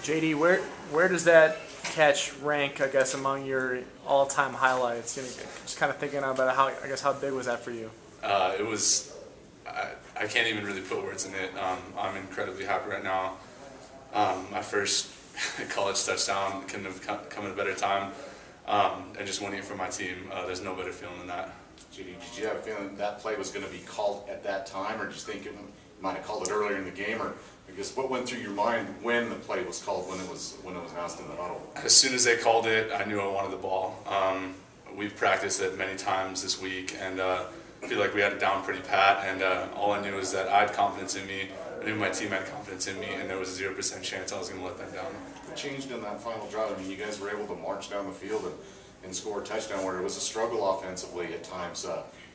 JD, where does that catch rank, I guess, among your all-time highlights? Just kind of thinking about how big was that for you? It was, I can't even really put words in it. I'm incredibly happy right now. My first college touchdown couldn't have come at a better time. And just winning it for my team, there's no better feeling than that. Did you have a feeling that play was going to be called at that time, or did you think you might have called it earlier in the game, or I guess what went through your mind when the play was called, when it was announced in the huddle? As soon as they called it, I knew I wanted the ball. We've practiced it many times this week, and I feel like we had it down pretty pat. And all I knew is that I had confidence in me. I knew my team had confidence in me, and there was a 0% chance I was going to let them down. What changed in that final drive? I mean, you guys were able to march down the field and score a touchdown where it was a struggle offensively at times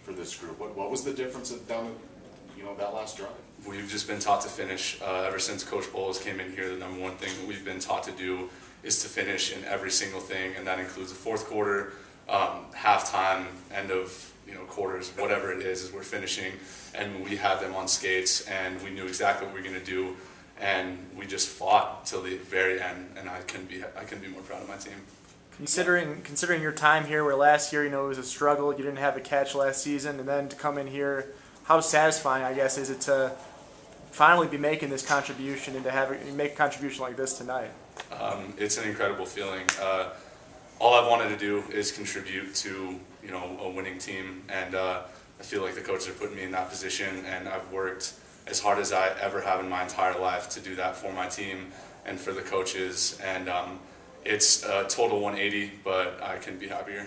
for this group. What was the difference down that last drive? We've just been taught to finish. Ever since Coach Bowles came in here, the number one thing that we've been taught to do is to finish in every single thing, and that includes the fourth quarter, halftime, end of quarters, whatever it is we're finishing. And we had them on skates, and we knew exactly what we were going to do, and we just fought till the very end. And I couldn't be more proud of my team. Considering your time here, where last year it was a struggle, you didn't have a catch last season, and then to come in here, how satisfying, I guess, is it to finally be making this contribution and to make a contribution like this tonight? It's an incredible feeling. All I've wanted to do is contribute to a winning team, and I feel like the coaches are putting me in that position, and I've worked as hard as I ever have in my entire life to do that for my team and for the coaches, and it's a total 180, but I couldn't be happier.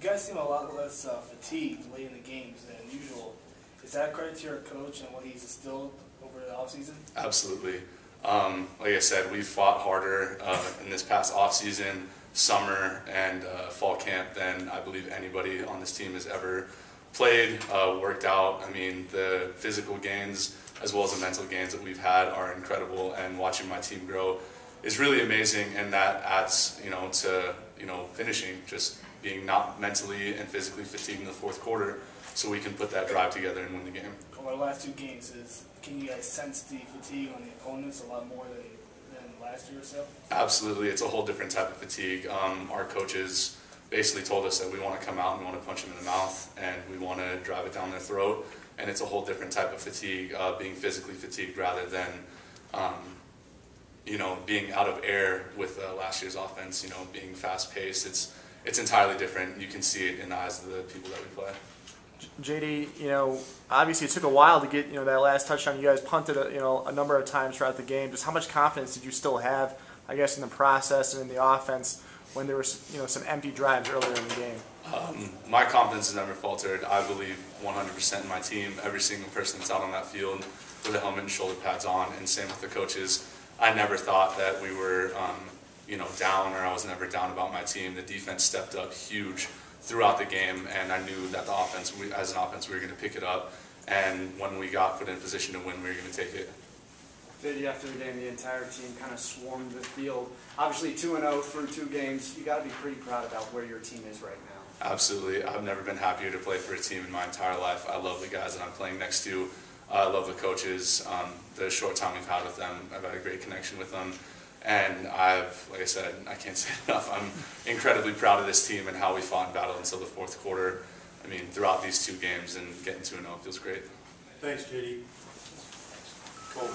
You guys seem a lot less fatigued late in the games than usual. Is that a credit to your coach and what he's instilled over the offseason? Absolutely. Like I said, we've fought harder in this past offseason, summer, and fall camp than I believe anybody on this team has ever played, worked out. I mean, the physical gains as well as the mental gains that we've had are incredible, and watching my team grow is really amazing, and that adds to finishing, just being not mentally and physically fatigued in the fourth quarter, so we can put that drive together and win the game. Over the last two games, can you guys sense the fatigue on the opponents a lot more than last year or so? Absolutely, it's a whole different type of fatigue. Our coaches basically told us that we want to come out and we want to punch them in the mouth, and we want to drive it down their throat, and it's a whole different type of fatigue, being physically fatigued rather than being out of air with last year's offense, being fast-paced. It's entirely different. You can see it in the eyes of the people that we play. JD, obviously it took a while to get, that last touchdown. You guys punted, a number of times throughout the game. Just how much confidence did you still have, I guess, in the process and in the offense when there were, some empty drives earlier in the game? My confidence has never faltered. I believe 100% in my team. Every single person that's out on that field with a helmet and shoulder pads on, and same with the coaches. I never thought that we were, down, or I was never down about my team. The defense stepped up huge throughout the game, and I knew that as an offense, we were going to pick it up. And when we got put in position to win, we were going to take it. JD, after the game, the entire team kind of swarmed the field. Obviously, 2-0 through 2 games. You got to be pretty proud about where your team is right now. Absolutely. I've never been happier to play for a team in my entire life. I love the guys that I'm playing next to. I love the coaches. The short time we've had with them, I've had a great connection with them. And like I said, I can't say enough. I'm incredibly proud of this team and how we fought and battled until the fourth quarter. I mean, throughout these 2 games, and getting 2-0 feels great. Thanks, JD. Cool.